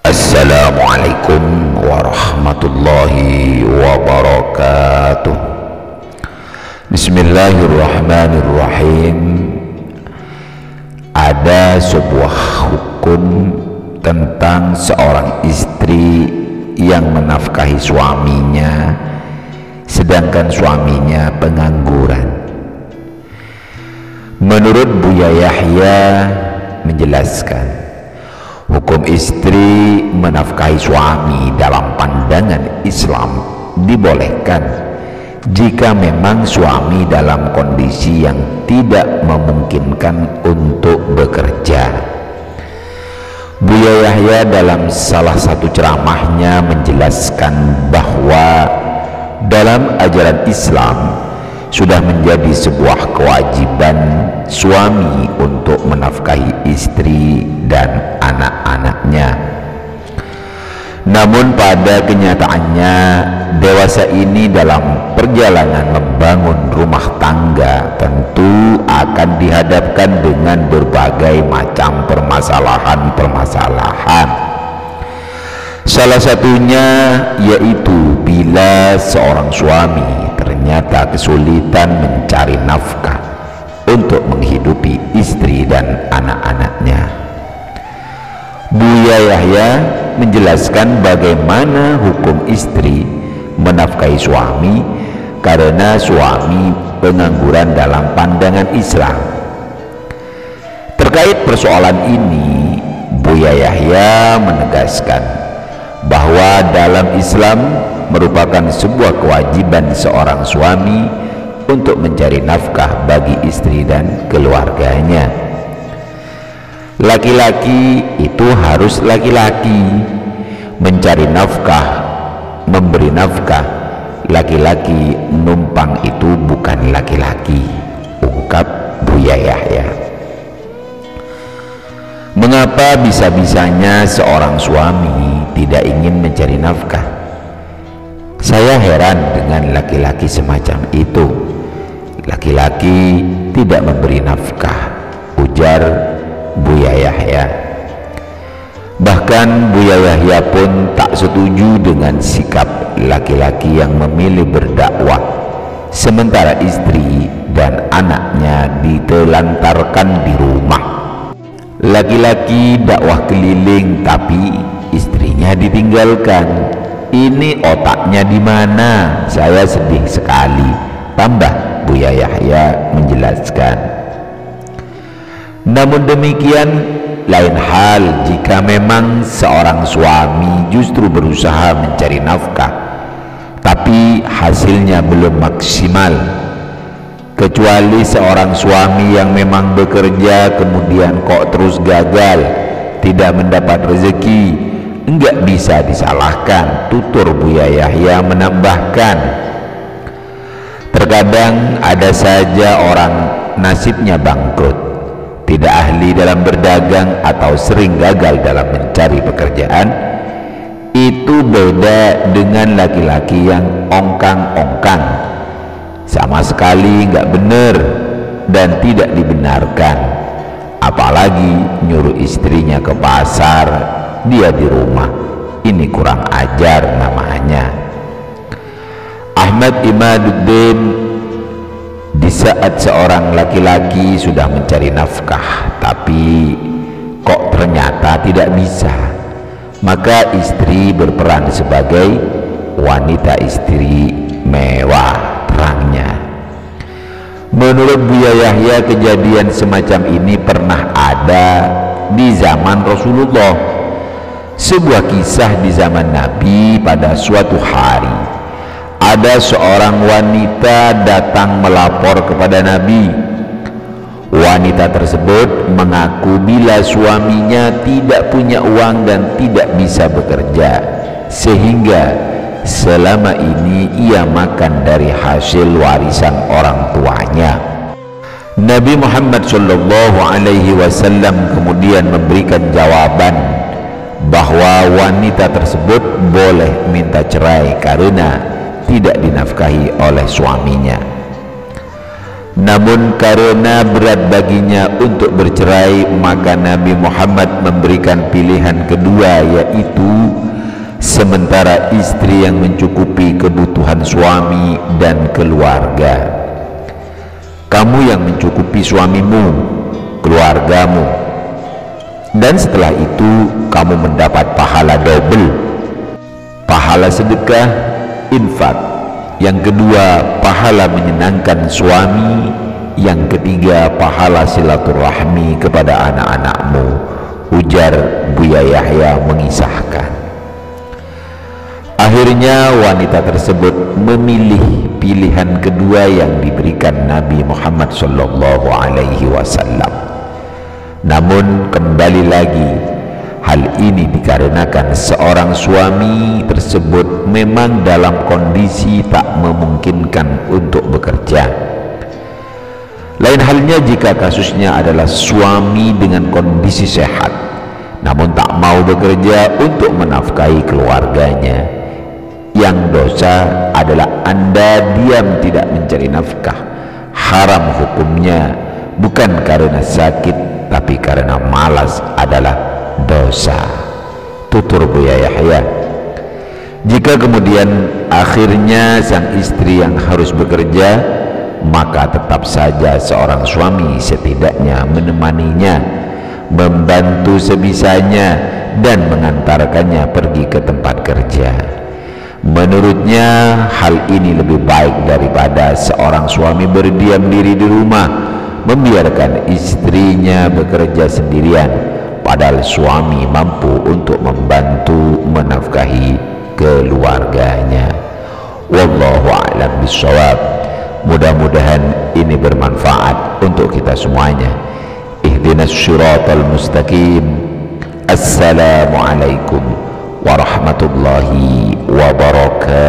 Assalamualaikum warahmatullahi wabarakatuh. Bismillahirrahmanirrahim. Ada sebuah hukum tentang seorang istri yang menafkahi suaminya sedangkan suaminya pengangguran. Menurut Buya Yahya menjelaskan, hukum istri menafkahi suami dalam pandangan Islam dibolehkan jika memang suami dalam kondisi yang tidak memungkinkan untuk bekerja. Buya Yahya dalam salah satu ceramahnya menjelaskan bahwa dalam ajaran Islam sudah menjadi sebuah kewajiban suami untuk menafkahi istri dan anak-anaknya. Namun pada kenyataannya dewasa ini dalam perjalanan membangun rumah tangga tentu akan dihadapkan dengan berbagai macam permasalahan. Salah satunya yaitu bila seorang suami ternyata kesulitan mencari nafkah untuk menghidupi istri dan anak-anaknya. Buya Yahya menjelaskan bagaimana hukum istri menafkahi suami karena suami pengangguran dalam pandangan Islam. Terkait persoalan ini, Buya Yahya menegaskan bahwa dalam Islam merupakan sebuah kewajiban seorang suami untuk mencari nafkah bagi istri dan keluarganya. Laki-laki itu harus laki-laki mencari nafkah, memberi nafkah. Laki-laki numpang itu bukan laki-laki, ungkap Buya Yahya. Mengapa bisa-bisanya seorang suami tidak ingin mencari nafkah? Saya heran dengan laki-laki semacam itu. Laki-laki tidak memberi nafkah, ujar Buya Yahya. Bahkan Buya Yahya pun tak setuju dengan sikap laki-laki yang memilih berdakwah sementara istri dan anaknya ditelantarkan di rumah. Laki-laki dakwah keliling tapi istrinya ditinggalkan. Ini otaknya di mana? Saya sedih sekali, tambah Buya Yahya menjelaskan. Namun demikian, lain hal jika memang seorang suami justru berusaha mencari nafkah tapi hasilnya belum maksimal. Kecuali seorang suami yang memang bekerja kemudian kok terus gagal, tidak mendapat rezeki, enggak bisa disalahkan, tutur Buya Yahya menambahkan. Terkadang ada saja orang nasibnya bangkrut, tidak ahli dalam berdagang atau sering gagal dalam mencari pekerjaan. Itu beda dengan laki-laki yang ongkang-ongkang, sama sekali nggak benar dan tidak dibenarkan. Apalagi nyuruh istrinya ke pasar, dia di rumah. Ini kurang ajar namanya. Ahmad Imaduddin, di saat seorang laki-laki sudah mencari nafkah tapi kok ternyata tidak bisa, maka istri berperan sebagai wanita istri mewah, terangnya. Menurut Buya Yahya, kejadian semacam ini pernah ada di zaman Rasulullah. Sebuah kisah di zaman Nabi. Pada suatu hari ada seorang wanita datang melapor kepada Nabi. Wanita tersebut mengaku bila suaminya tidak punya uang dan tidak bisa bekerja, sehingga selama ini ia makan dari hasil warisan orang tuanya. Nabi Muhammad SAW kemudian memberikan jawaban bahwa wanita tersebut boleh minta cerai karena tidak dinafkahi oleh suaminya. Namun karena berat baginya untuk bercerai, maka Nabi Muhammad memberikan pilihan kedua, yaitu sementara istri yang mencukupi kebutuhan suami dan keluarga, kamu yang mencukupi suamimu, keluargamu, dan setelah itu kamu mendapat pahala double, pahala sedekah, infak. Yang kedua, pahala menyenangkan suami. Yang ketiga, pahala silaturahmi kepada anak-anakmu, ujar Buya Yahya mengisahkan. Akhirnya wanita tersebut memilih pilihan kedua yang diberikan Nabi Muhammad SAW. Namun kembali lagi, hal ini dikarenakan seorang suami tersebut memang dalam kondisi tak memungkinkan untuk bekerja. Lain halnya jika kasusnya adalah suami dengan kondisi sehat namun tak mau bekerja untuk menafkahi keluarganya. Yang dosa adalah Anda diam tidak mencari nafkah. Haram hukumnya, bukan karena sakit tapi karena malas adalah dosa. Tutur Buya Yahya. Jika kemudian akhirnya sang istri yang harus bekerja, maka tetap saja seorang suami setidaknya menemaninya, membantu sebisanya dan mengantarkannya pergi ke tempat kerja. Menurutnya hal ini lebih baik daripada seorang suami berdiam diri di rumah membiarkan istrinya bekerja sendirian, padahal suami mampu untuk membantu menafkahi keluarganya. Wallahu a'lam bishawab. Mudah-mudahan ini bermanfaat untuk kita semuanya. Ihdinas syiratal mustaqim. Assalamualaikum warahmatullahi wabarakatuh.